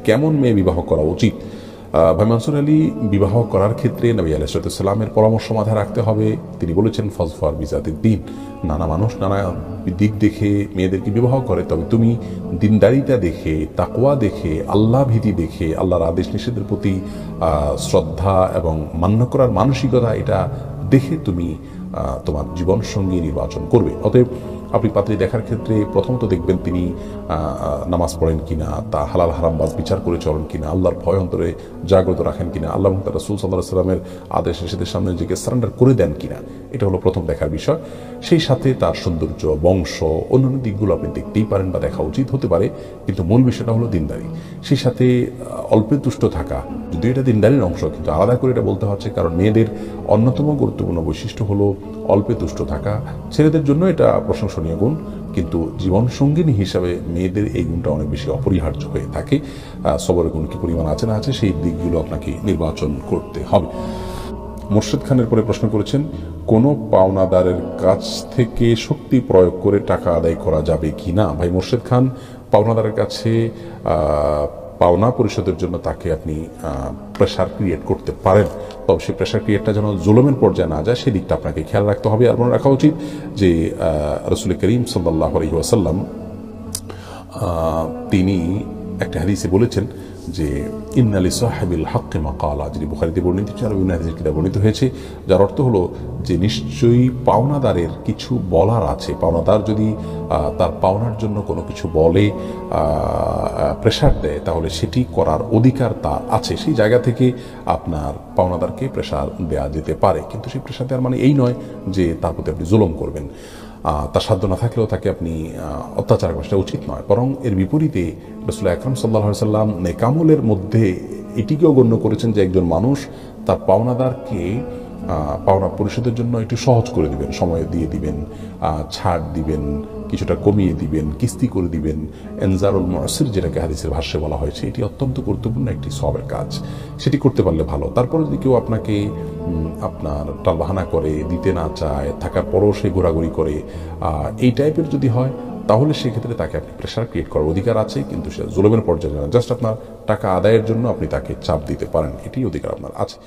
কেমন মেয়ে বিবাহ করা উচিত? ভাই মানসুর আলী, বিবাহ করার ক্ষেত্রে নবী আলাইহিস সালামের পরামর্শ মাথায় রাখতে হবে। তিনি বলেছেন ফজফার বিজাতিদ দ্বীন। নানা মানুষ নানা দিক দেখে মেয়েদেরকে বিবাহ করে, তবে তুমি দিনদারিতা দেখে, তাকওয়া দেখে, আল্লাহ ভীতি দেখে, আল্লাহর আদেশ নিষেধের প্রতি শ্রদ্ধা এবং মান্য করার মানসিকতা, এটা দেখে তুমি তোমার জীবন সঙ্গী নির্বাচন করবে। অতএব আপনি পাত্রী দেখার ক্ষেত্রে প্রথমত দেখবেন তিনি নামাজ পড়েন কিনা, তা হালাল হারাম বাজ বিচার করে চলেন কিনা, আল্লাহর ভয় অন্তরে জাগ্রত রাখেন কিনা, আল্লাহ এবং তার রাসূল সাল্লাল্লাহু আলাইহি সাল্লামের আদেশ নিষেধের সামনে নিজেকে সারেন্ডার করে দেন কিনা, এটা হলো প্রথম দেখার বিষয়। সেই সাথে তার সৌন্দর্য, বংশ, অন্যান্য দিকগুলো আপনি দেখতেই পারেন বা দেখা উচিত হতে পারে, কিন্তু মূল বিষয়টা হলো দিনদারি। সেই সাথে অল্পে তুষ্ট থাকা, যদিও এটা দিনদারির অংশ, কিন্তু আলাদা করে এটা বলতে হচ্ছে, কারণ মেয়েদের অন্যতম গুরুত্বপূর্ণ বৈশিষ্ট্য হলো অল্পে তুষ্ট থাকা। ছেলেদের জন্য এটা প্রশংসনীয় গুণ, কিন্তু জীবন সঙ্গিনী হিসাবে মেয়েদের এই গুণটা অনেক বেশি অপরিহার্য হয়ে থাকে। সবরের গুণ কি পরিমাণ আছে না আছে, সেই দিকগুলো আপনাকে নির্বাচন করতে হবে। মোর্শেদ খানের পরে প্রশ্ন করেছেন, কোনো পাওনাদারের কাছ থেকে শক্তি প্রয়োগ করে টাকা আদায় করা যাবে কি না? ভাই মোর্শেদ খান, পাওনাদারের কাছে পাওনা পরিশোধের জন্য তাকে আপনি প্রেশার ক্রিয়েট করতে পারেন, তবে সেই প্রেশার ক্রিয়েটটা যেন জুলুমের পর্যায়ে না যায়, সেদিকটা আপনাকে খেয়াল রাখতে হবে। আর মনে রাখা উচিত যে রাসূল করিম সাল্লাল্লাহু আলাইহি ওয়াসাল্লাম তিনি একটা হাদিসে বলেছেন যে ইন্না লিসাহিবিল হাক্কি মাকালা, যিনি বুখারীতে বর্ণিত, আরো বিভিন্ন হাদিসের কিতাবে বর্ণিত হয়েছে, যার অর্থ হলো যে নিশ্চয়ই পাওনাদারের কিছু বলার আছে। পাওনাদার যদি তার পাওনার জন্য কোনো কিছু বলে, প্রেশার দেয়, তাহলে সেটি করার অধিকার তার আছে। সেই জায়গা থেকে আপনার পাওনাদারকে প্রেশার দেওয়া যেতে পারে, কিন্তু সেই প্রেশার দেওয়ার মানে এই নয় যে তার প্রতি আপনি জুলুম করবেন। তার সাধ্য না থাকলেও তাকে আপনি অত্যাচার করা উচিত নয়, বরং এর বিপরীতে রাসূল আকরাম সাল্লাল্লাহু আলাইহি ওয়াসাল্লাম নেকামলের মধ্যে এটিকেও গণ্য করেছেন যে একজন মানুষ তার পাওনাদারকে পাওনা পরিশোধের জন্য একটু সহজ করে দিবেন, সময় দিয়ে দিবেন, ছাড় দিবেন, কিছুটা কমিয়ে দিবেন, কিস্তি করে দিবেন। এনজারুল মুসির, যেটাকে হাদিসের ভাষ্যে বলা হয়েছে, এটি অত্যন্ত গুরুত্বপূর্ণ একটি সওয়াবের কাজ। সেটি করতে পারলে ভালো। তারপরে যদি কেউ আপনাকে আপনার টালবাহানা করে, দিতে না চায়, থাকার পরও সে ঘোরাঘুরি করে, এই টাইপের যদি হয়, তাহলে সেক্ষেত্রে তাকে আপনি প্রেশার ক্রিয়েট করার অধিকার আছে, কিন্তু সে জুলুমের পর্যায়ে জাস্ট আপনার টাকা আদায়ের জন্য আপনি তাকে চাপ দিতে পারেন, এটি অধিকার আপনার আছে।